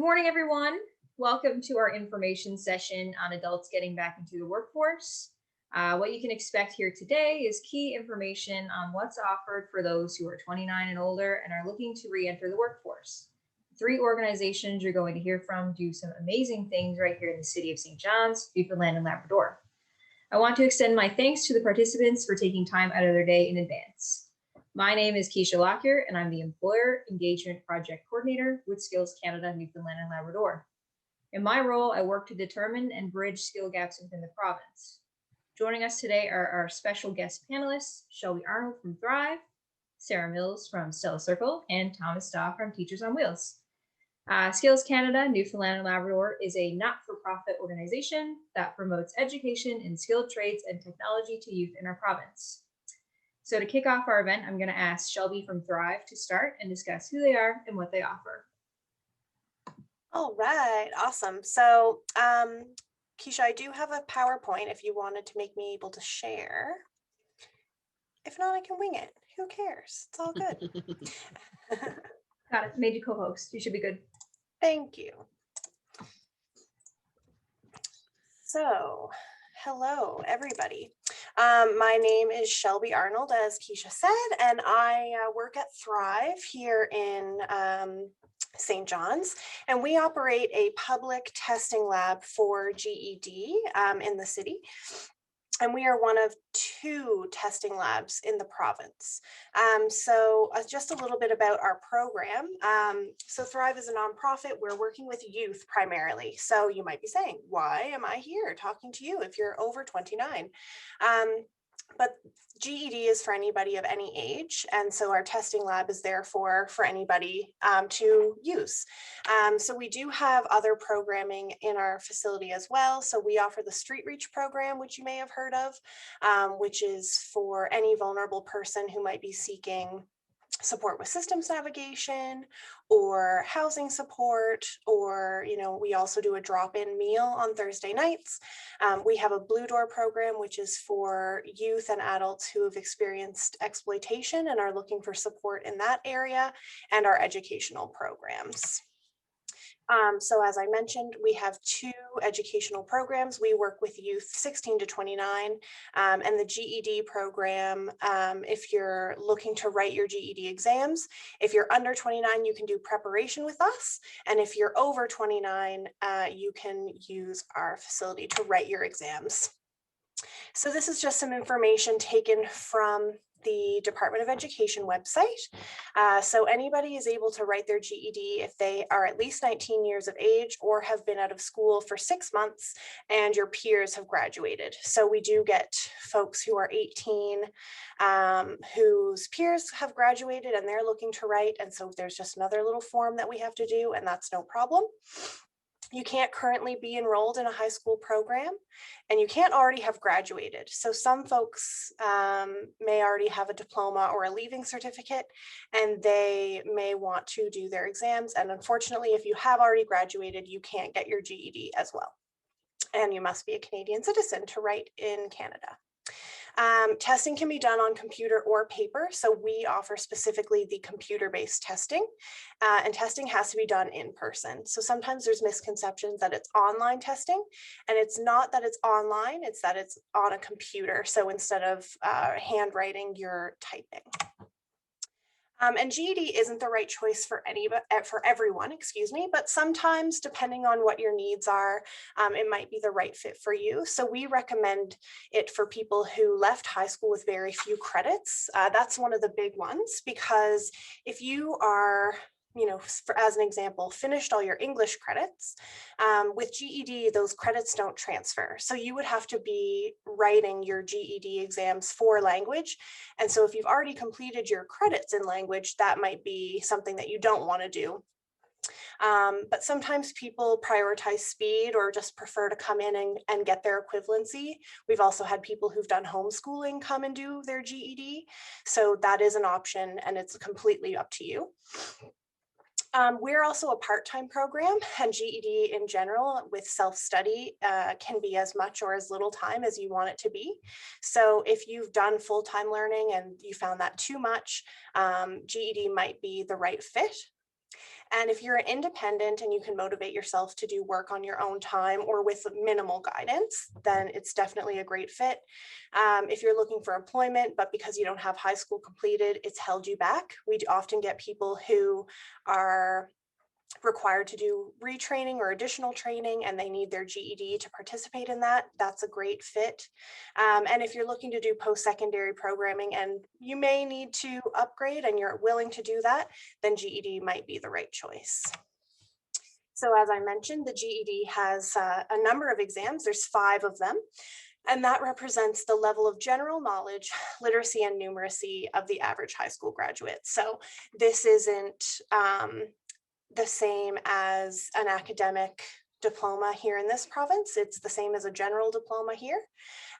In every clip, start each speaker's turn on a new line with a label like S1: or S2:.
S1: morning, everyone. Welcome to our information session on adults getting back into the workforce. What you can expect here today is key information on what's offered for those who are 29 and older and are looking to re-enter the workforce. 3 organizations you're going to hear from do some amazing things right here in the city of St. John's, Newfoundland and Labrador. I want to extend my thanks to the participants for taking time out of their day in advance. My name is Keisha Lockyer, and I'm the Employer Engagement Project Coordinator with Skills Canada, Newfoundland and Labrador. In my role, I work to determine and bridge skill gaps within the province. Joining us today are our special guest panelists, Shelby Arnold from Thrive, Sarah Mills from Stella Circle, and Thomas Dawe from Teachers on Wheels. Skills Canada, Newfoundland and Labrador is a not-for-profit organization that promotes education in skilled trades and technology to youth in our province. So to kick off our event, I'm going to ask Shelby from Thrive to start and discuss who they are and what they offer.
S2: All right, awesome. So, Keisha, I do have a PowerPoint if you wanted to make me able to share. If not, I can wing it. Who cares? It's all good.
S1: Got it. Made you co-host. You should be good.
S2: Thank you. So, hello, everybody. My name is Shelby Arnold, as Keisha said, and I work at Thrive here in St. John's, and we operate a public testing lab for GED in the city. And we are one of 2 testing labs in the province. So just a little bit about our program. So Thrive is a nonprofit. We're working with youth primarily. So you might be saying, why am I here talking to you if you're over 29? But GED is for anybody of any age, and so our testing lab is there for anybody to use. So we do have other programming in our facility as well. So we offer the Street Reach program, which you may have heard of, which is for any vulnerable person who might be seeking support with systems navigation or housing support, or, we also do a drop-in meal on Thursday nights. We have a Blue Door program, which is for youth and adults who have experienced exploitation and are looking for support in that area, and our educational programs. So as I mentioned, we have 2 educational programs. We work with youth 16 to 29, and the GED program, if you're looking to write your GED exams. If you're under 29, you can do preparation with us. And if you're over 29, you can use our facility to write your exams. So this is just some information taken from the Department of Education website. So anybody is able to write their GED if they are at least 19 years of age or have been out of school for 6 months and your peers have graduated. So we do get folks who are 18 whose peers have graduated and they're looking to write. And so there's just another little form that we have to do, and that's no problem. You can't currently be enrolled in a high school program, and you can't already have graduated. So some folks may already have a diploma or a leaving certificate, and they may want to do their exams. And unfortunately, if you have already graduated, you can't get your GED as well. And you must be a Canadian citizen to write in Canada. Testing can be done on computer or paper, so we offer specifically the computer-based testing, and testing has to be done in person. So sometimes there's misconceptions that it's online testing, and it's not that it's online, it's that it's on a computer. So instead of handwriting, you're typing. And GED isn't the right choice for everyone, but sometimes, depending on what your needs are, it might be the right fit for you. So we recommend it for people who left high school with very few credits. That's one of the big ones, because if you are, as an example, finished all your English credits, with GED, those credits don't transfer. So you would have to be writing your GED exams for language. And so if you've already completed your credits in language, that might be something that you don't want to do. But sometimes people prioritize speed or just prefer to come in and get their equivalency. We've also had people who've done homeschooling come and do their GED. So that is an option, and it's completely up to you. We're also a part-time program, and GED in general with self-study can be as much or as little time as you want it to be. So if you've done full-time learning and you found that too much, GED might be the right fit. And if you're an independent and you can motivate yourself to do work on your own time or with minimal guidance, then it's definitely a great fit. If you're looking for employment, but because you don't have high school completed, it's held you back. We often get people who are required to do retraining or additional training and they need their GED to participate in that. That's a great fit. And if you're looking to do post-secondary programming and you may need to upgrade and you're willing to do that, then GED might be the right choice. So as I mentioned, the GED has a number of exams. There's 5 of them. And that represents the level of general knowledge, literacy, and numeracy of the average high school graduate. So this isn't the same as an academic diploma here in this province. It's the same as a general diploma here.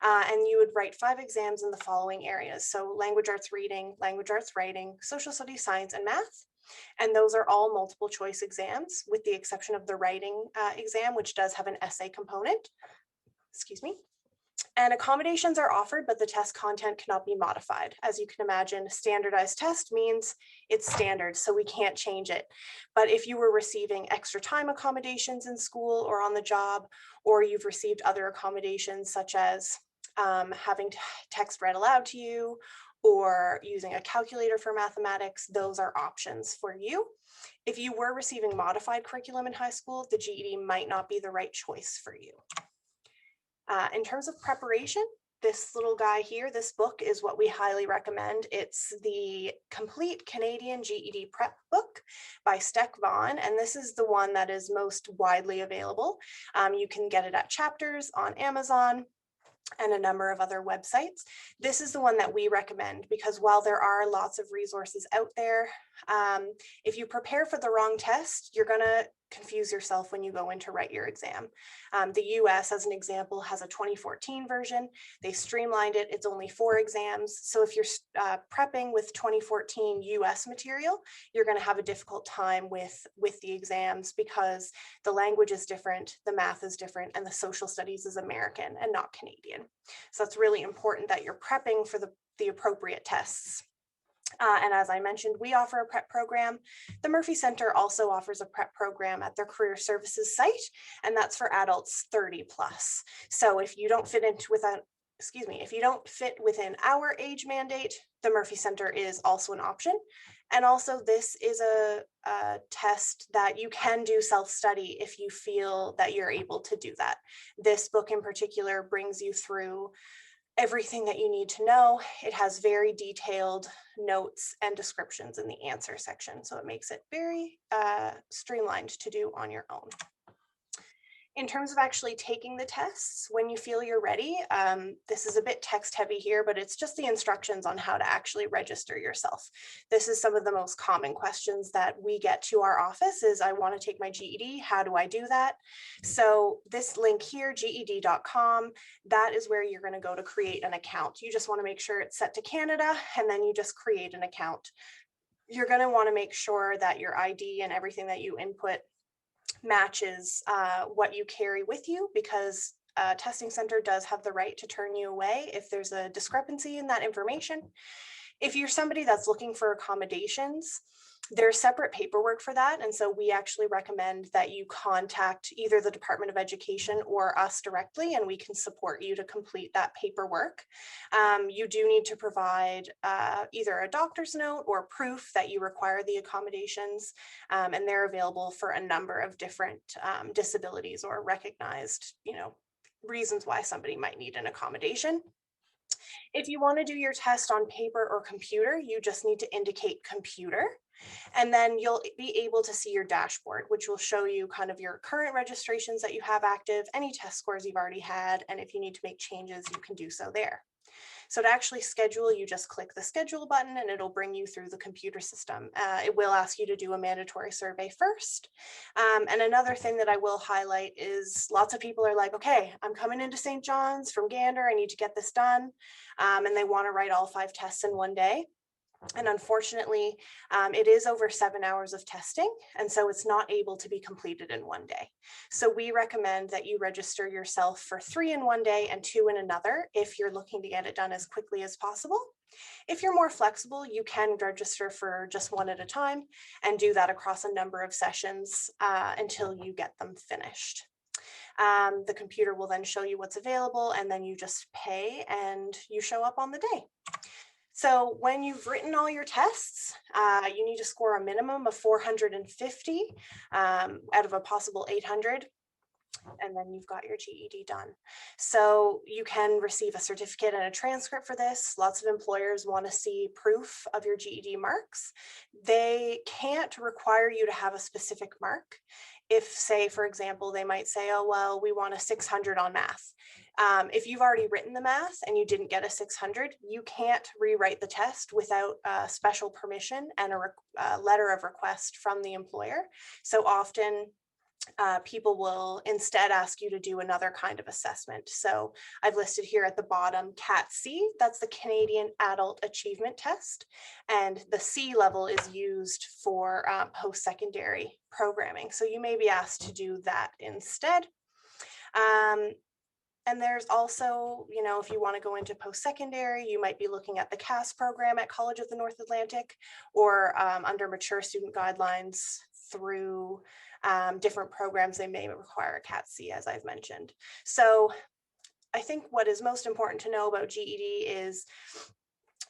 S2: And you would write 5 exams in the following areas. So language arts reading, language arts writing, social studies, science, and math. And those are all multiple choice exams with the exception of the writing exam, which does have an essay component. Excuse me. And accommodations are offered, but the test content cannot be modified. As you can imagine, standardized test means it's standard, so we can't change it. But if you were receiving extra time accommodations in school or on the job, or you've received other accommodations such as having text read aloud to you or using a calculator for mathematics, those are options for you. If you were receiving modified curriculum in high school, the GED might not be the right choice for you. In terms of preparation, this little guy here, this book is what we highly recommend. It's the Complete Canadian GED Prep book by Steck Vaughn, and this is the one that is most widely available. You can get it at Chapters, on Amazon, and a number of other websites. This is the one that we recommend because while there are lots of resources out there, if you prepare for the wrong test, you're gonna confuse yourself when you go in to write your exam. The US, as an example, has a 2014 version. They streamlined it. It's only 4 exams. So if you're prepping with 2014 US material, you're going to have a difficult time with the exams because the language is different, the math is different, and the social studies is American and not Canadian. So it's really important that you're prepping for the appropriate tests. And as I mentioned, we offer a prep program. The Murphy Center also offers a prep program at their career services site, and that's for adults 30 plus. So if you don't fit within our age mandate, the Murphy Center is also an option. And also this is a test that you can do self-study if you feel that you're able to do that. This book in particular brings you through everything that you need to know. It has very detailed notes and descriptions in the answer section, so it makes it very streamlined to do on your own. In terms of actually taking the tests, when you feel you're ready, this is a bit text heavy here, but it's just the instructions on how to actually register yourself. This is some of the most common questions that we get to our office is, I want to take my GED, how do I do that? So this link here, GED.com, that is where you're going to go to create an account. You just want to make sure it's set to Canada, and then you just create an account. You're going to want to make sure that your ID and everything that you input matches what you carry with you, because a testing center does have the right to turn you away if there's a discrepancy in that information. If you're somebody that's looking for accommodations, there's separate paperwork for that. And so we actually recommend that you contact either the Department of Education or us directly, and we can support you to complete that paperwork. You do need to provide either a doctor's note or proof that you require the accommodations, and they're available for a number of different disabilities or recognized, reasons why somebody might need an accommodation. If you want to do your test on paper or computer, you just need to indicate computer. And then you'll be able to see your dashboard, which will show you kind of your current registrations that you have active, any test scores you've already had, and if you need to make changes, you can do so there. So to actually schedule, you just click the schedule button and it'll bring you through the computer system. It will ask you to do a mandatory survey first. And another thing that I will highlight is lots of people are like, okay, I'm coming into St. John's from Gander, I need to get this done. And they want to write all 5 tests in one day. And unfortunately, it is over 7 hours of testing, and so it's not able to be completed in one day. So we recommend that you register yourself for 3 in one day and 2 in another if you're looking to get it done as quickly as possible. If you're more flexible, you can register for just 1 at a time and do that across a number of sessions until you get them finished. The computer will then show you what's available, and then you just pay and you show up on the day. So when you've written all your tests, you need to score a minimum of 450 out of a possible 800. And then you've got your GED done. So you can receive a certificate and a transcript for this. Lots of employers want to see proof of your GED marks. They can't require you to have a specific mark. If, say, for example, they might say, oh, well, we want a 600 on math. If you've already written the math and you didn't get a 600, you can't rewrite the test without special permission and a letter of request from the employer. So often people will instead ask you to do another kind of assessment. So I've listed here at the bottom CAT-C, that's the Canadian Adult Achievement Test. And the C level is used for post-secondary programming. So you may be asked to do that instead. And there's also, you know, if you want to go into post-secondary, you might be looking at the CAS program at College of the North Atlantic, or under mature student guidelines through different programs, they may require a CAT-C, as I've mentioned. So I think what is most important to know about GED is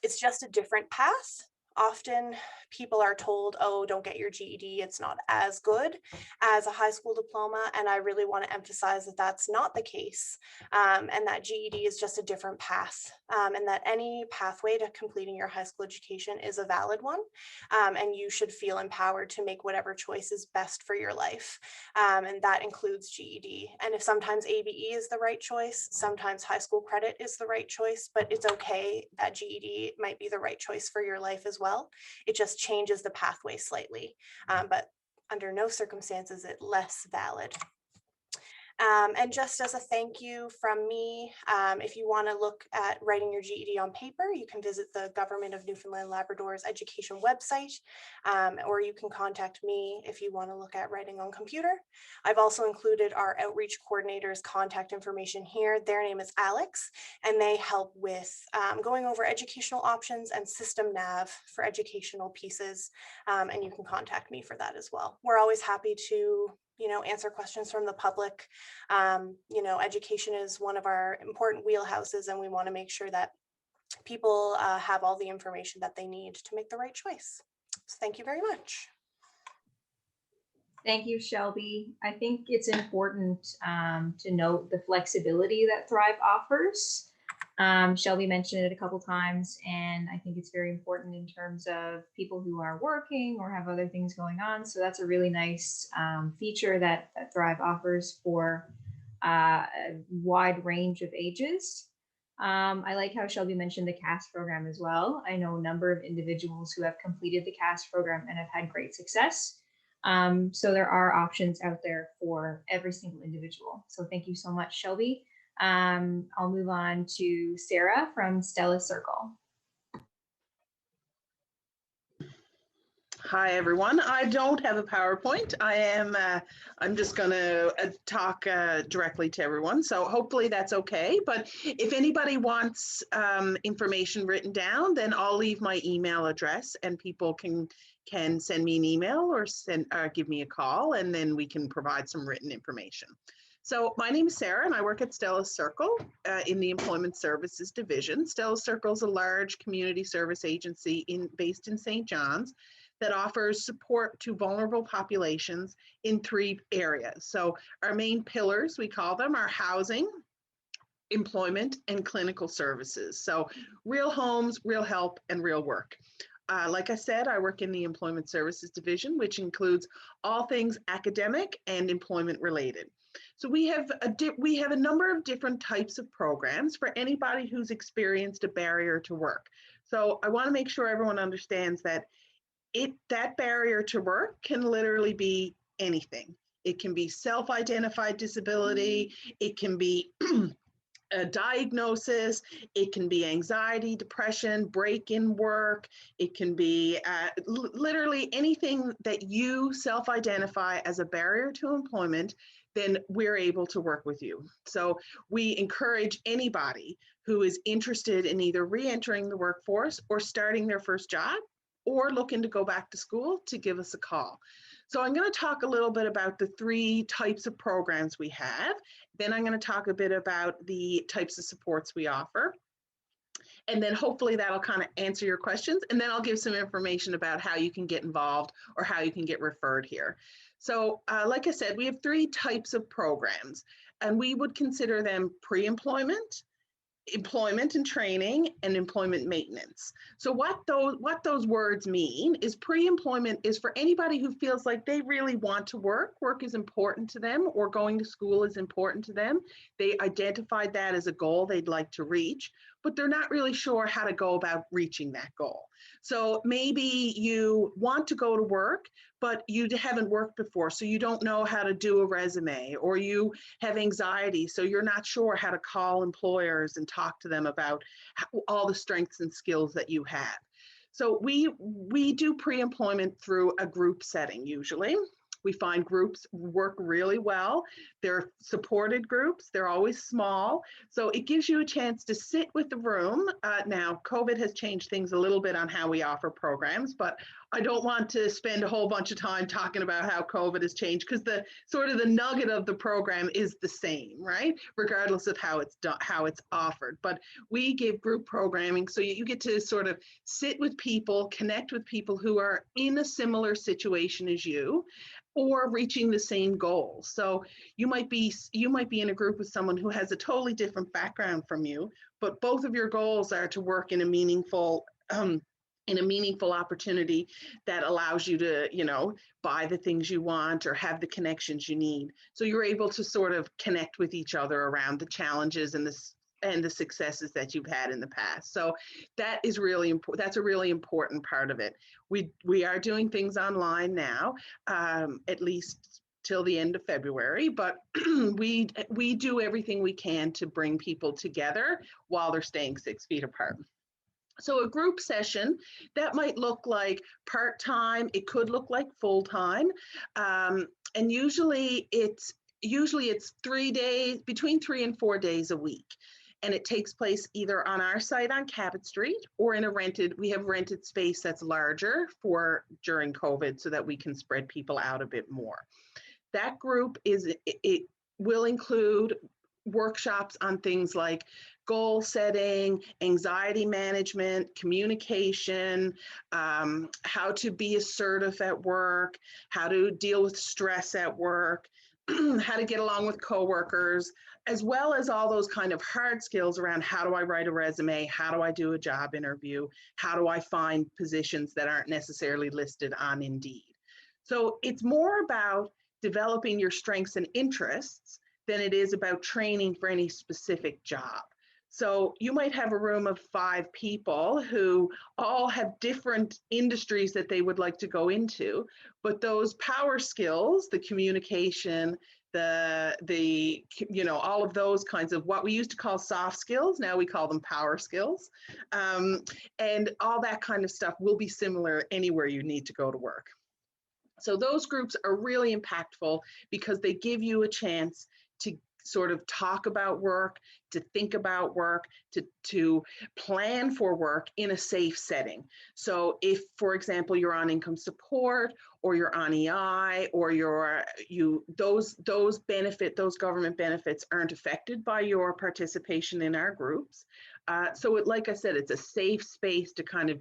S2: it's just a different path. Often people are told, oh, don't get your GED, it's not as good as a high school diploma. And I really want to emphasize that that's not the case, and that GED is just a different path, and that any pathway to completing your high school education is a valid one, and you should feel empowered to make whatever choice is best for your life. And that includes GED. And if sometimes ABE is the right choice, sometimes high school credit is the right choice, but it's okay that GED might be the right choice for your life as well. It just changes the pathway slightly, but under no circumstances is it less valid. And just as a thank you from me, if you want to look at writing your GED on paper, you can visit the Government of Newfoundland Labrador's education website, or you can contact me if you want to look at writing on computer. I've also included our outreach coordinator's contact information here. Their name is Alex, and they help with going over educational options and system nav for educational pieces, and you can contact me for that as well. We're always happy to answer questions from the public. Education is one of our important wheelhouses, and we want to make sure that people have all the information that they need to make the right choice. So thank you very much.
S1: Thank you, Shelby. I think it's important to note the flexibility that Thrive offers. Shelby mentioned it a couple times, and I think it's very important in terms of people who are working or have other things going on. So that's a really nice feature that Thrive offers for a wide range of ages. I like how Shelby mentioned the CAS program as well. I know a number of individuals who have completed the CAS program and have had great success. So there are options out there for every single individual. So thank you so much, Shelby. I'll move on to Sarah from Stella Circle.
S3: Hi, everyone. I don't have a PowerPoint. I'm just going to talk directly to everyone. So hopefully that's okay. But if anybody wants information written down, then I'll leave my email address, and people can send me an email or give me a call, and then we can provide some written information. So my name is Sarah, and I work at Stella Circle in the Employment Services Division. Stella Circle is a large community service agency based in St. John's that offers support to vulnerable populations in 3 areas. So our main pillars, we call them, are housing, employment, and clinical services. So real homes, real help, and real work. Like I said, I work in the Employment Services Division, which includes all things academic and employment related. So we have a number of different types of programs for anybody who's experienced a barrier to work. So I want to make sure everyone understands that that barrier to work can literally be anything. It can be self-identified disability. It can be a diagnosis, it can be anxiety, depression, break in work, it can be literally anything that you self-identify as a barrier to employment, then we're able to work with you. So we encourage anybody who is interested in either re-entering the workforce or starting their first job or looking to go back to school to give us a call. So I'm going to talk a little bit about the 3 types of programs we have. Then I'm going to talk a bit about the types of supports we offer. And then hopefully that'll kind of answer your questions. And then I'll give some information about how you can get involved or how you can get referred here. So like I said, we have 3 types of programs, and we would consider them pre-employment, employment and training, and employment maintenance. So what those words mean is pre-employment is for anybody who feels like they really want to work. Work is important to them, or going to school is important to them. They identified that as a goal they'd like to reach, but they're not really sure how to go about reaching that goal. So maybe you want to go to work, but you haven't worked before, so you don't know how to do a resume, or you have anxiety, so you're not sure how to call employers and talk to them about all the strengths and skills that you have. So we do pre-employment through a group setting usually. We find groups work really well. They're supported groups. They're always small. So it gives you a chance to sit with the room. Now, COVID has changed things a little bit on how we offer programs, but I don't want to spend a whole bunch of time talking about how COVID has changed, because the sort of the nugget of the program is the same, right? Regardless of how it's done, how it's offered. But we give group programming, so you get to sort of sit with people, connect with people who are in a similar situation as you, or reaching the same goals. So you might be in a group with someone who has a totally different background from you, but both of your goals are to work in a meaningful opportunity that allows you to, buy the things you want or have the connections you need. So you're able to sort of connect with each other around the challenges and the successes that you've had in the past. So that is really important. That's a really important part of it. We are doing things online now, at least till the end of February, but we do everything we can to bring people together while they're staying 6 feet apart. So a group session, that might look like part-time, it could look like full-time, and usually it's 3 days, between 3 and 4 days a week. And it takes place either on our site on Cabot Street or in we have rented space that's larger for during COVID so that we can spread people out a bit more. That group it will include workshops on things like goal setting, anxiety management, communication, how to be assertive at work, how to deal with stress at work, how to get along with coworkers, as well as all those kind of hard skills around how do I write a resume, how do I do a job interview, how do I find positions that aren't necessarily listed on Indeed. So it's more about developing your strengths and interests than it is about training for any specific job. So you might have a room of 5 people who all have different industries that they would like to go into, but those power skills, the communication, all of those kinds of what we used to call soft skills, now we call them power skills, and all that kind of stuff will be similar anywhere you need to go to work. So those groups are really impactful because they give you a chance to sort of talk about work, to think about work, to plan for work in a safe setting. So if, for example, you're on income support or you're on EI or those government benefits aren't affected by your participation in our groups. So like I said, it's a safe space to kind of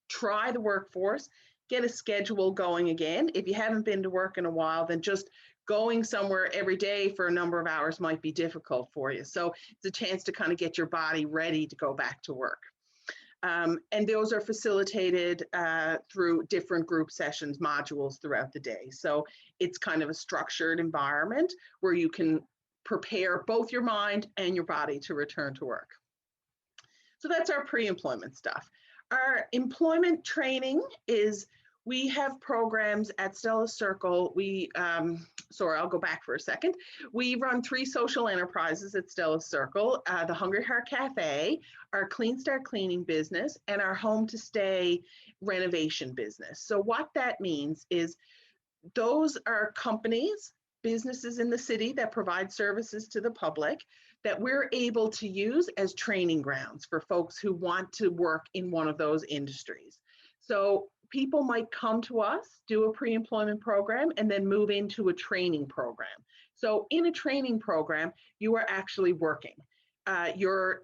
S3: try the workforce, get a schedule going again. If you haven't been to work in a while, then just going somewhere every day for a number of hours might be difficult for you. So it's a chance to kind of get your body ready to go back to work. And those are facilitated through different group sessions, modules throughout the day. So it's kind of a structured environment where you can prepare both your mind and your body to return to work. So that's our pre-employment stuff. Our employment training is We have programs at Stella Circle. Sorry, I'll go back for a second. We run 3 social enterprises at Stella Circle, the Hungry Heart Cafe, our Clean Start cleaning business, and our home to stay renovation business. So what that means is those are companies, businesses in the city that provide services to the public that we're able to use as training grounds for folks who want to work in one of those industries. So people might come to us, do a pre-employment program, and then move into a training program. So in a training program, you are actually working. You're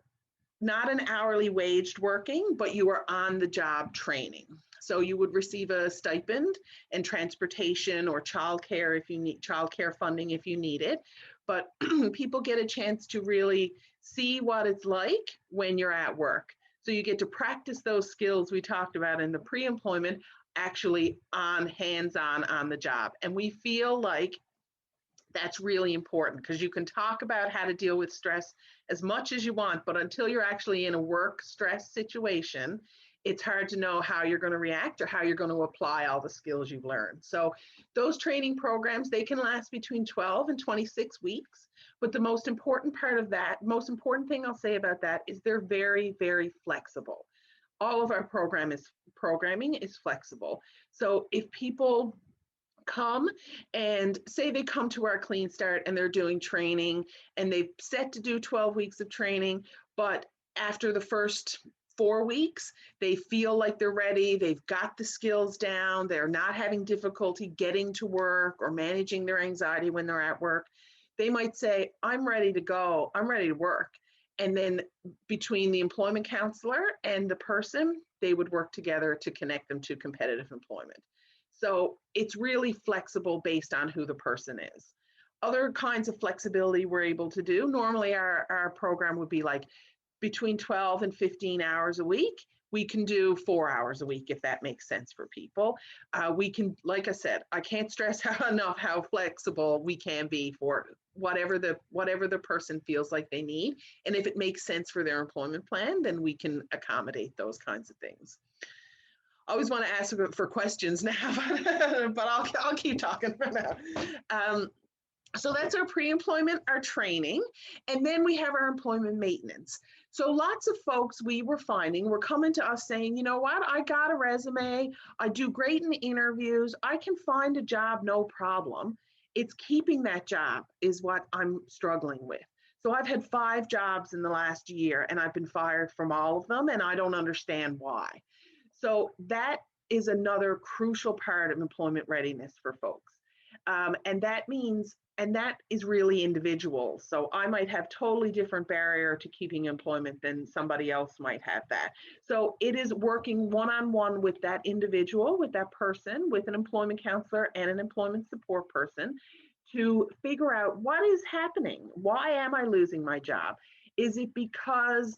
S3: not an hourly waged working, but you are on the job training. So you would receive a stipend and transportation or childcare if you need childcare funding if you need it. But people get a chance to really see what it's like when you're at work. So you get to practice those skills we talked about in the pre-employment actually on hands-on on the job. And we feel like that's really important because you can talk about how to deal with stress as much as you want, but until you're actually in a work stress situation, it's hard to know how you're going to react or how you're going to apply all the skills you've learned. So those training programs, they can last between 12 and 26 weeks. But the most important part of that, most important thing I'll say about that is they're very, very flexible. All of our programming is flexible. So if people come and say they come to our Clean Start and they're doing training and they've set to do 12 weeks of training, but after the first 4 weeks, they feel like they're ready, they've got the skills down, they're not having difficulty getting to work or managing their anxiety when they're at work, they might say, I'm ready to go, I'm ready to work. And then between the employment counselor and the person, they would work together to connect them to competitive employment. So it's really flexible based on who the person is. Other kinds of flexibility we're able to do, normally our program would be like between 12 and 15 hours a week. We can do 4 hours a week if that makes sense for people. We can, like I said, I can't stress enough how flexible we can be for whatever the person feels like they need. And if it makes sense for their employment plan, then we can accommodate those kinds of things. I always want to ask for questions now, but I'll keep talking for now. So that's our pre-employment, our training, and then we have our employment maintenance. So lots of folks we were finding were coming to us saying, you know what, I got a resume, I do great in interviews, I can find a job, no problem. It's keeping that job is what I'm struggling with. So I've had 5 jobs in the last year and I've been fired from all of them and I don't understand why. So that is another crucial part of employment readiness for folks. And that means, and that is really individual. So I might have totally different barrier to keeping employment than somebody else might have that. So it is working one-on-one with that individual, with that person, with an employment counselor and an employment support person to figure out what is happening. Why am I losing my job? Is it because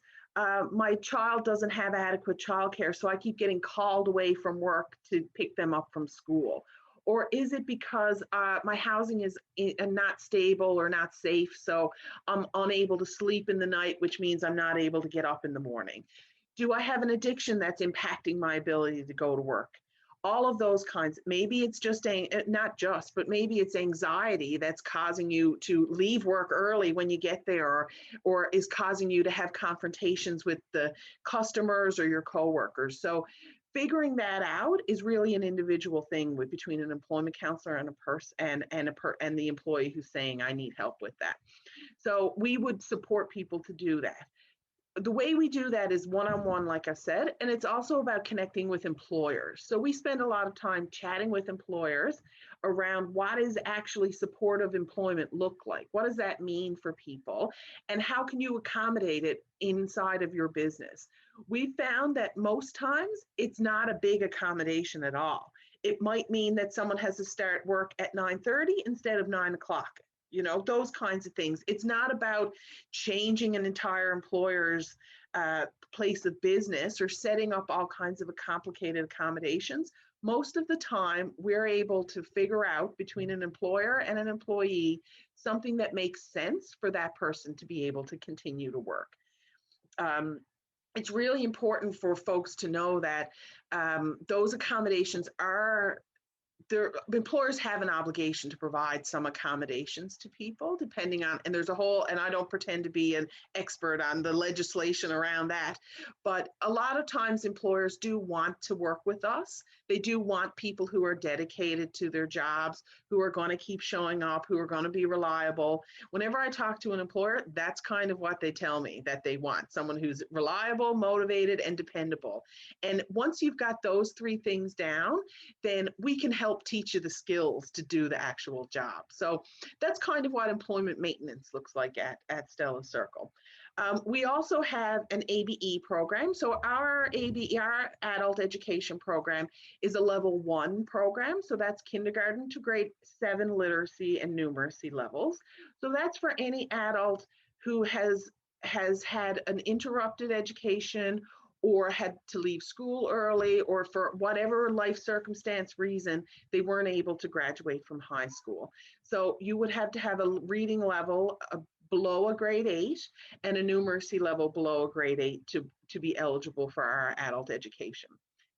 S3: my child doesn't have adequate childcare, so I keep getting called away from work to pick them up from school? Or is it because my housing is not stable or not safe, so I'm unable to sleep in the night, which means I'm not able to get up in the morning? Do I have an addiction that's impacting my ability to go to work? All of those kinds. Maybe it's just not just, but maybe it's anxiety that's causing you to leave work early when you get there, or is causing you to have confrontations with the customers or your coworkers. So figuring that out is really an individual thing between an employment counselor and a person and the employee who's saying, I need help with that. So we would support people to do that. The way we do that is one-on-one, like I said, and it's also about connecting with employers. So we spend a lot of time chatting with employers around what is actually supportive employment look like? What does that mean for people? And how can you accommodate it inside of your business? We found that most times it's not a big accommodation at all. It might mean that someone has to start work at 9:30 instead of 9 o'clock. You know, those kinds of things. It's not about changing an entire employer's place of business or setting up all kinds of complicated accommodations. Most of the time, we're able to figure out between an employer and an employee something that makes sense for that person to be able to continue to work. it's really important for folks to know that those accommodations are, their employers have an obligation to provide some accommodations to people depending on, and there's a whole, and I don't pretend to be an expert on the legislation around that, but a lot of times employers do want to work with us. They do want people who are dedicated to their jobs, who are going to keep showing up, who are going to be reliable. Whenever I talk to an employer, that's kind of what they tell me that they want: someone who's reliable, motivated, and dependable. And once you've got those three things down, then we can help teach you the skills to do the actual job. So that's kind of what employment maintenance looks like at Stella Circle. We also have an ABE program. So our ABE, our adult education program, is a level 1 program. So that's kindergarten to grade 7 literacy and numeracy levels. So that's for any adult who has had an interrupted education, or had to leave school early, or for whatever life circumstance reason, they weren't able to graduate from high school. So you would have to have a reading level below a grade 8 and a numeracy level below a grade 8 to be eligible for our adult education.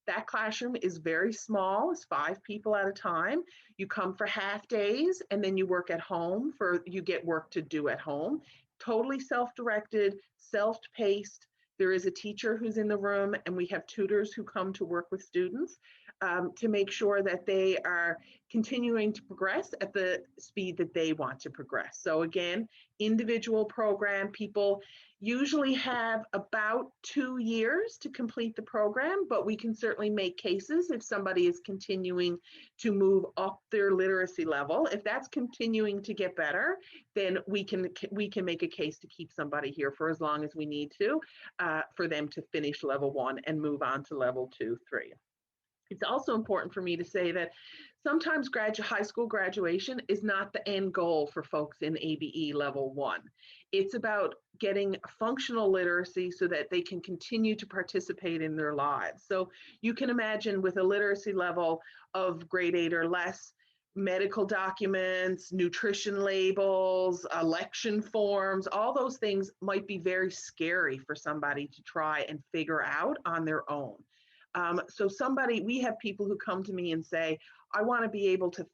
S3: That classroom is very small, it's 5 people at a time. You come for half days and then you work at home, you get work to do at home. Totally self-directed, self-paced. There is a teacher who's in the room, and we have tutors who come to work with students to make sure that they are continuing to progress at the speed that they want to progress. So again, individual program. People usually have about 2 years to complete the program, but we can certainly make cases if somebody is continuing to move up their literacy level. If that's continuing to get better, then we can make a case to keep somebody here for as long as we need to for them to finish level 1 and move on to level 2, 3. It's also important for me to say that sometimes high school graduation is not the end goal for folks in ABE level 1. It's about getting functional literacy so that they can continue to participate in their lives. So you can imagine with a literacy level of grade 8 or less, medical documents, nutrition labels, election forms, all those things might be very scary for somebody to try and figure out on their own. So we have people who come to me and say, I want to be able to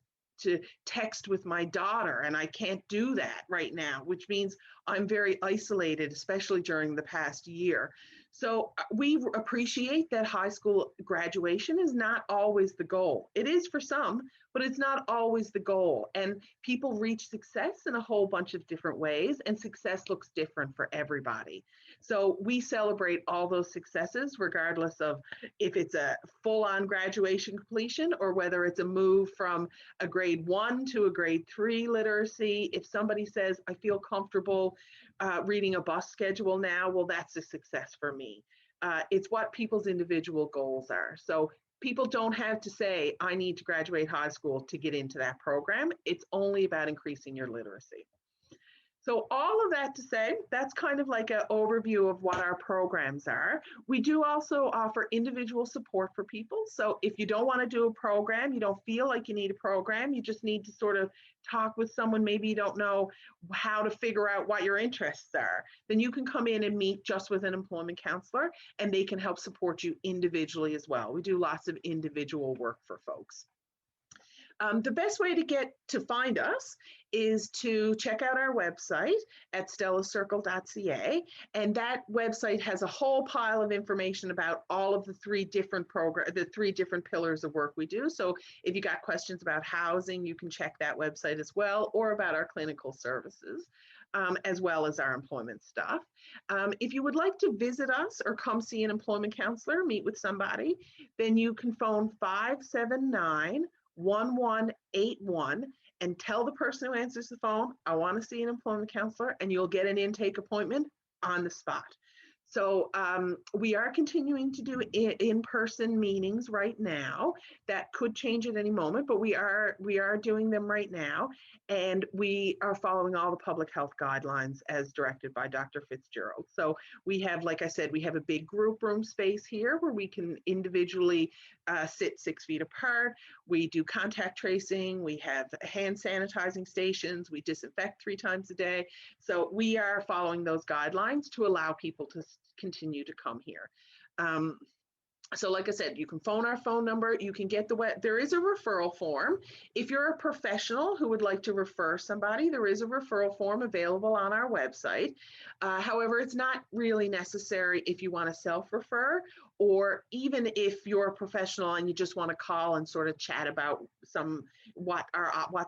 S3: text with my daughter, and I can't do that right now, which means I'm very isolated, especially during the past year. So we appreciate that high school graduation is not always the goal. It is for some, but it's not always the goal. And people reach success in a whole bunch of different ways, and success looks different for everybody. So we celebrate all those successes, regardless of if it's a full-on graduation completion or whether it's a move from a grade 1 to a grade 3 literacy. If somebody says, I feel comfortable reading a bus schedule now, well, that's a success for me. It's what people's individual goals are. So people don't have to say, I need to graduate high school to get into that program. It's only about increasing your literacy. So all of that to say, that's kind of like an overview of what our programs are. We do also offer individual support for people. So if you don't want to do a program, you don't feel like you need a program, you just need to sort of talk with someone, maybe you don't know how to figure out what your interests are, then you can come in and meet just with an employment counselor, and they can help support you individually as well. We do lots of individual work for folks. The best way to find us is to check out our website at stellacircle.ca, and that website has a whole pile of information about all of the 3 different pillars of work we do. So if you got questions about housing, you can check that website as well, or about our clinical services, as well as our employment stuff. If you would like to visit us or come see an employment counselor, meet with somebody, then you can phone 579-1181 and tell the person who answers the phone, I want to see an employment counselor, and you'll get an intake appointment on the spot. So we are continuing to do in-person meetings right now. That could change at any moment, but we are doing them right now, and we are following all the public health guidelines as directed by Dr. Fitzgerald. So we have, like I said, we have a big group room space here where we can individually sit 6 feet apart. We do contact tracing. We have hand sanitizing stations. We disinfect 3 times a day. So we are following those guidelines to allow people to continue to come here. So like I said, you can phone our phone number, you can get there is a referral form. If you're a professional who would like to refer somebody, there is a referral form available on our website. However, it's not really necessary if you want to self-refer, or even if you're a professional and you just want to call and sort of chat about what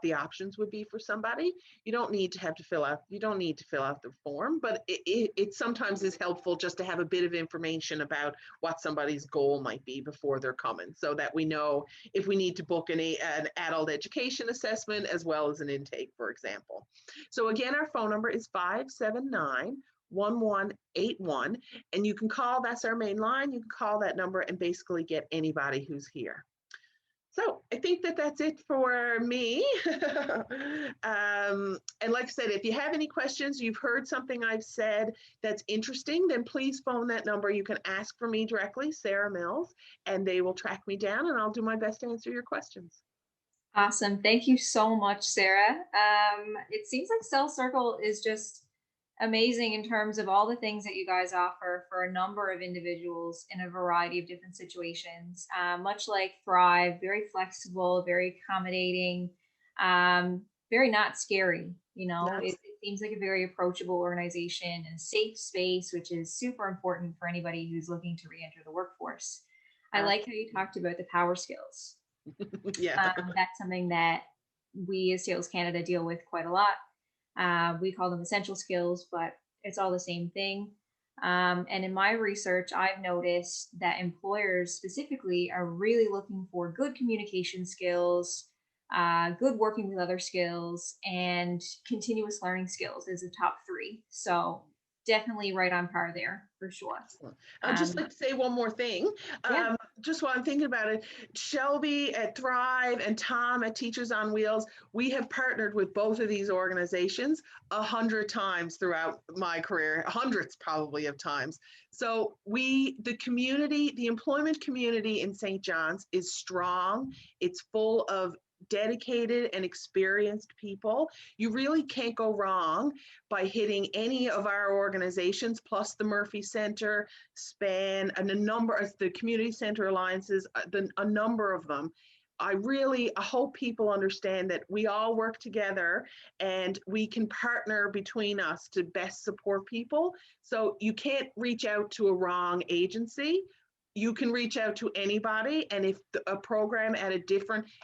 S3: the options would be for somebody. You don't need to fill out the form, but it sometimes is helpful just to have a bit of information about what somebody's goal might be before they're coming, so that we know if we need to book an adult education assessment as well as an intake, for example. So again, our phone number is 579-1181, and you can call, that's our main line, you can call that number and basically get anybody who's here. So I think that's it for me. And like I said, if you have any questions, you've heard something I've said that's interesting, then please phone that number. You can ask for me directly, Sarah Mills, and they will track me down and I'll do my best to answer your questions.
S1: Awesome. Thank you so much, Sarah. It seems like Stella Circle is just amazing in terms of all the things that you guys offer for a number of individuals in a variety of different situations. Much like Thrive, very flexible, very accommodating, very not scary. It seems like a very approachable organization and a safe space, which is super important for anybody who's looking to re-enter the workforce. I like how you talked about the power skills.
S3: Yeah.
S1: That's something that we as Sales Canada deal with quite a lot. We call them essential skills, but it's all the same thing. And in my research, I've noticed that employers specifically are really looking for good communication skills, good working with other skills, and continuous learning skills is the top 3. So definitely right on par there for sure.
S3: I'd just like to say one more thing.
S1: Yeah.
S3: Just while I'm thinking about it, Shelby at Thrive and Tom at Teachers on Wheels, we have partnered with both of these organizations 100 times throughout my career, hundreds probably of times. So the employment community in St. John's is strong. It's full of dedicated and experienced people. You really can't go wrong by hitting any of our organizations, plus the Murphy Center, SPAN, and a number of the Community Center Alliances, a number of them. I hope people understand that we all work together and we can partner between us to best support people. So you can't reach out to a wrong agency. You can reach out to anybody, and if a program if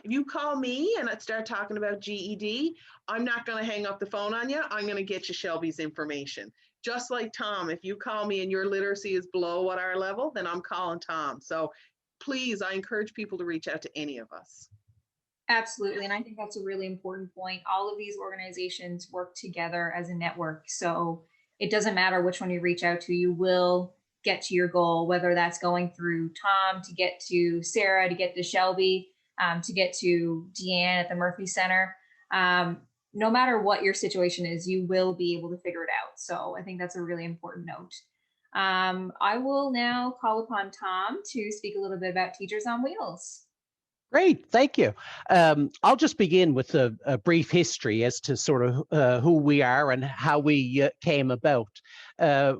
S3: you call me and I start talking about GED, I'm not going to hang up the phone on you. I'm going to get you Shelby's information. Just like Tom, if you call me and your literacy is below what our level, then I'm calling Tom. So please, I encourage people to reach out to any of us.
S1: Absolutely. And I think that's a really important point. All of these organizations work together as a network. So it doesn't matter which one you reach out to, you will get to your goal, whether that's going through Tom to get to Sarah, to get to Shelby, to get to Deanne at the Murphy Center. No matter what your situation is, you will be able to figure it out. So I think that's a really important note. I will now call upon Tom to speak a little bit about Teachers on Wheels.
S4: Great, thank you. I'll just begin with a brief history as to sort of who we are and how we came about.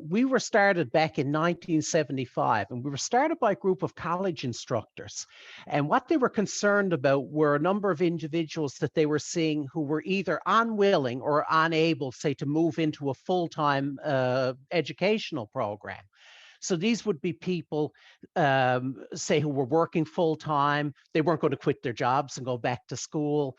S4: We were started back in 1975, and we were started by a group of college instructors. And what they were concerned about were a number of individuals that they were seeing who were either unwilling or unable, say, to move into a full-time educational program. So these would be people, say, who were working full time. They weren't going to quit their jobs and go back to school.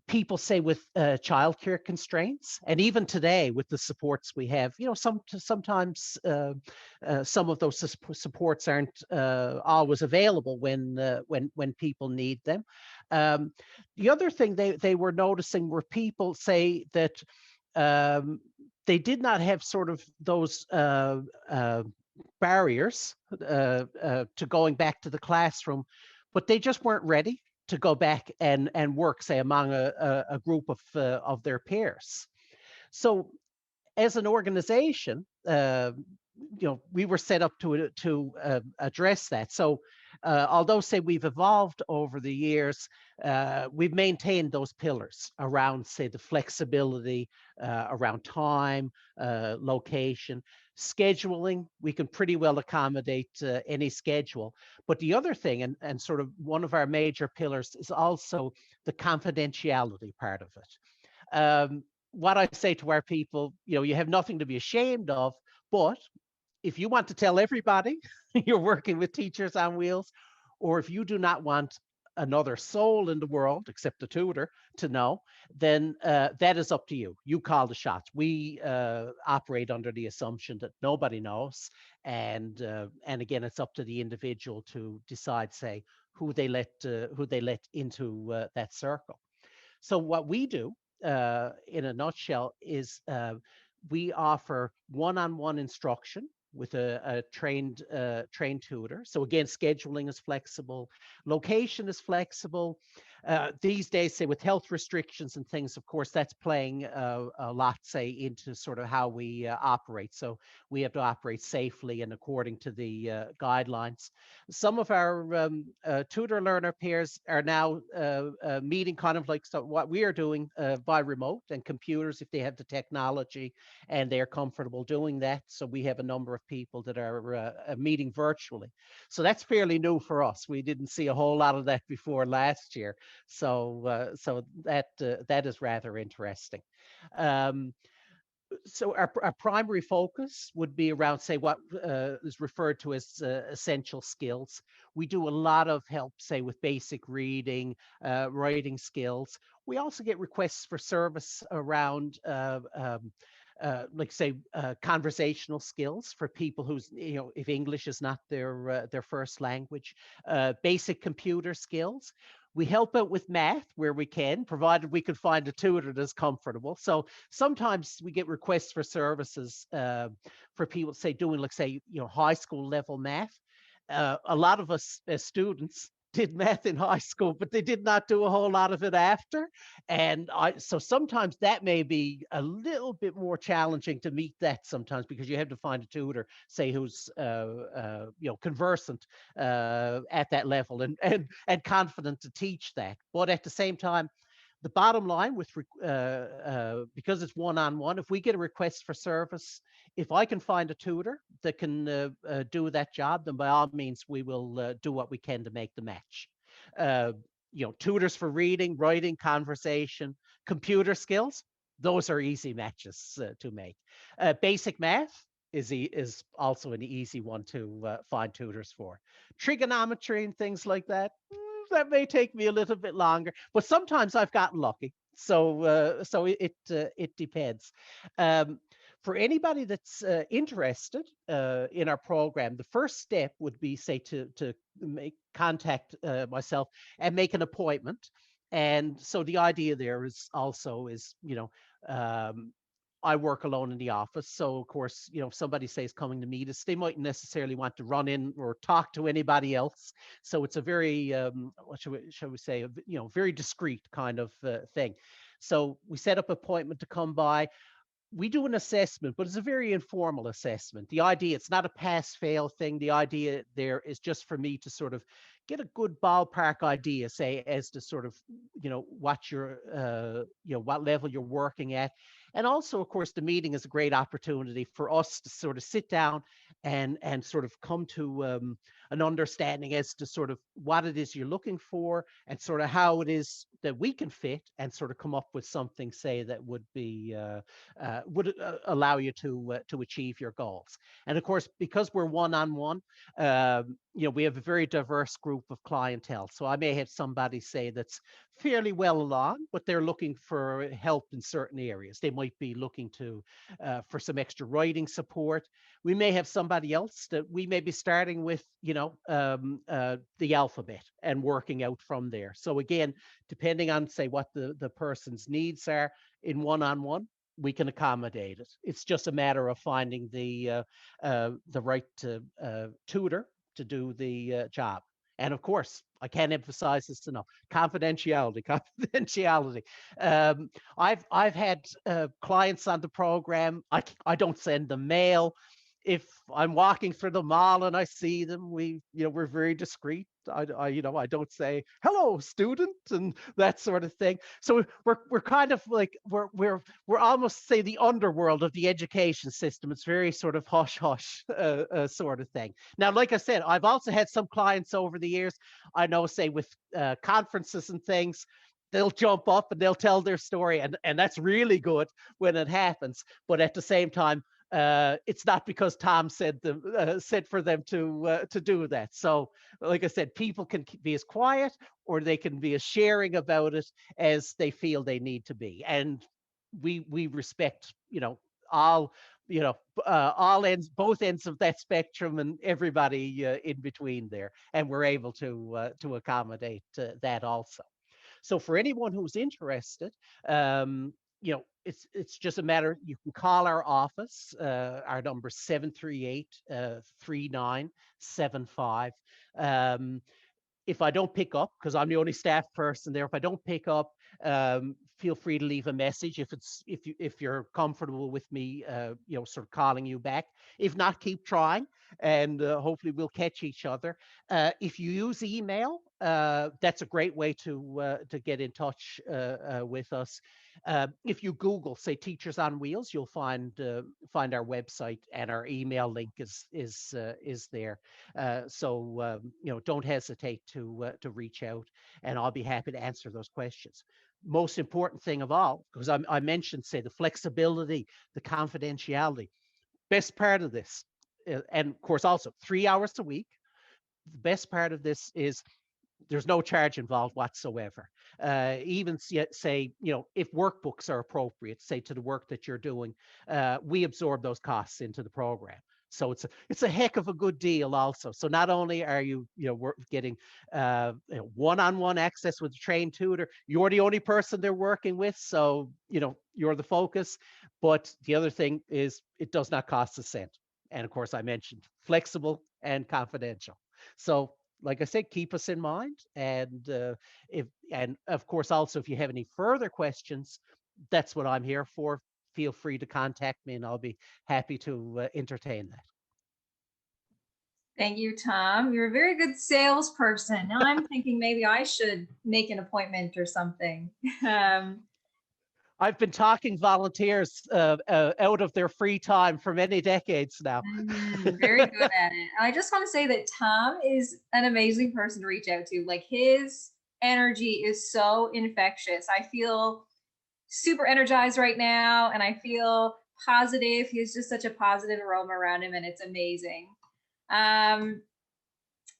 S4: People, say, with childcare constraints. And even today, with the supports we have, sometimes some of those supports aren't always available when people need them. The other thing they were noticing were people, say, that they did not have sort of those barriers to going back to the classroom, but they just weren't ready to go back and work, say, among a group of their peers. So as an organization, we were set up to address that. So Although say we've evolved over the years, we've maintained those pillars around say the flexibility, around time, location, scheduling. We can pretty well accommodate any schedule. But the other thing, and sort of one of our major pillars, is also the confidentiality part of it. What I say to our people, you have nothing to be ashamed of, but if you want to tell everybody you're working with Teachers on Wheels, or if you do not want another soul in the world, except the tutor, to know, then that is up to you. You call the shots. We operate under the assumption that nobody knows. And again, it's up to the individual to decide, say, who they let into that circle. So what we do, in a nutshell, is we offer one-on-one instruction with a trained tutor. So again, scheduling is flexible, location is flexible. These days, say with health restrictions and things, of course, that's playing a lot, say, into sort of how we operate. So we have to operate safely and according to the guidelines. Some of our tutor learner peers are now meeting kind of like what we are doing by remote and computers if they have the technology and they're comfortable doing that. So we have a number of people that are meeting virtually. So that's fairly new for us. We didn't see a whole lot of that before last year. So that is rather interesting. So our primary focus would be around, say, what is referred to as essential skills. We do a lot of help, say, with basic reading, writing skills. We also get requests for service around like say conversational skills for people who's, if English is not their first language, basic computer skills. We help out with math where we can, provided we can find a tutor that's comfortable. So sometimes we get requests for services for people, say, doing, like, say, high school level math. A lot of us as students did math in high school, but they did not do a whole lot of it after. And so sometimes that may be a little bit more challenging to meet that sometimes, because you have to find a tutor, say, who's conversant at that level and confident to teach that. But at the same time, the bottom line with because it's one-on-one, if we get a request for service, if I can find a tutor that can do that job, then by all means we will do what we can to make the match. Tutors for reading, writing, conversation, computer skills, those are easy matches to make. Basic math is also an easy one to find tutors for. Trigonometry and things like that, that may take me a little bit longer, but sometimes I've gotten lucky. So it depends. For anybody that's interested in our program, the first step would be, say, to make contact myself and make an appointment. And so the idea there is also is, I work alone in the office. So of course, if somebody says coming to meet us, they mightn't necessarily want to run in or talk to anybody else. So it's a very, what shall we say, very discreet kind of thing. So we set up an appointment to come by. We do an assessment, but it's a very informal assessment. The idea, it's not a pass-fail thing. The idea there is just for me to sort of get a good ballpark idea, say, as to sort of, what you're, what level you're working at. And also, of course, the meeting is a great opportunity for us to sort of sit down and sort of come to an understanding as to sort of what it is you're looking for and sort of how it is that we can fit and sort of come up with something, say, that would be would allow you to achieve your goals. And of course, because we're one-on-one, we have a very diverse group of clientele. So I may have somebody, say, that's fairly well along, but they're looking for help in certain areas. They might be looking to for some extra writing support. We may have somebody else that we may be starting with, the alphabet and working out from there. So again, depending on, say, what the person's needs are in one-on-one, we can accommodate it. It's just a matter of finding the right tutor to do the job. And of course, I can't emphasize this enough: confidentiality, confidentiality. I've had clients on the program. I don't send them mail. if I'm walking through the mall and I see them, we're very discreet. I don't say hello, student, and that sort of thing. So we're kind of like we're almost say the underworld of the education system. It's very sort of hush hush sort of thing. Now, like I said, I've also had some clients over the years. I know, say with conferences and things, they'll jump up and they'll tell their story, and that's really good when it happens. But at the same time, it's not because Tom said for them to do that. So, like I said, people can be as quiet or they can be as sharing about it as they feel they need to be, and we respect all all ends, both ends of that spectrum, and everybody in between there, and we're able to accommodate that also. So for anyone who's interested, it's just a matter. You can call our office. Our number 738-3975. If I don't pick up, because I'm the only staff person there, if I don't pick up, feel free to leave a message if you're comfortable with me, sort of calling you back. If not, keep trying, and hopefully we'll catch each other. If you use email, that's a great way to get in touch with us. If you Google, say, Teachers on Wheels, you'll find our website, and our email link is there. So don't hesitate to reach out, and I'll be happy to answer those questions. Most important thing of all, because I mentioned, say, the flexibility, the confidentiality. Best part of this, and of course also 3 hours a week. The best part of this is there's no charge involved whatsoever. Even say, if workbooks are appropriate, say, to the work that you're doing, we absorb those costs into the program. So it's a heck of a good deal also. So not only are you getting one-on-one access with a trained tutor, you're the only person they're working with, so you're the focus. But the other thing is it does not cost a cent. And of course, I mentioned flexible and confidential. So like I said, keep us in mind. And of course, also, if you have any further questions, that's what I'm here for. Feel free to contact me, and I'll be happy to entertain that.
S1: Thank you, Tom. You're a very good salesperson. Now I'm thinking maybe I should make an appointment or something.
S4: I've been talking volunteers out of their free time for many decades now.
S1: Very good at it. I just want to say that Tom is an amazing person to reach out to. Like, his energy is so infectious. I feel super energized right now, and I feel positive. He's just such a positive aroma around him, and it's amazing.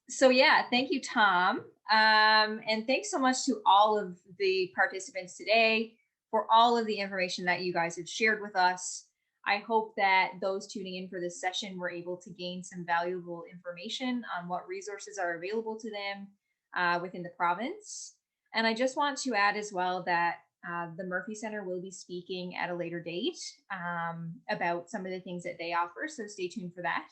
S1: So yeah, thank you, Tom. And thanks so much to all of the participants today for all of the information that you guys have shared with us. I hope that those tuning in for this session were able to gain some valuable information on what resources are available to them within the province. And I just want to add as well that the Murphy Center will be speaking at a later date about some of the things that they offer, so stay tuned for that.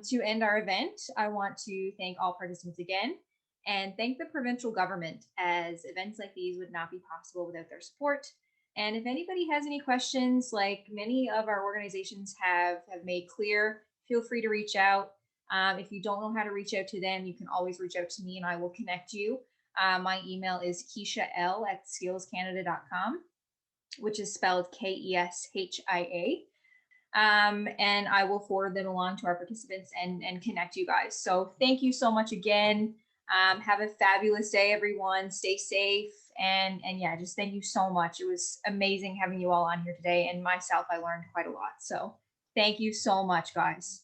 S1: To end our event, I want to thank all participants again, and thank the provincial government, as events like these would not be possible without their support. And if anybody has any questions, like many of our organizations have made clear, feel free to reach out. If you don't know how to reach out to them, you can always reach out to me and I will connect you. My email is KeshaL@skillscanada.com, which is spelled Keshia. And I will forward them along to our participants and connect you guys. So thank you so much again. Have a fabulous day, everyone. Stay safe. And yeah, just thank you so much. It was amazing having you all on here today. And myself, I learned quite a lot. So thank you so much, guys.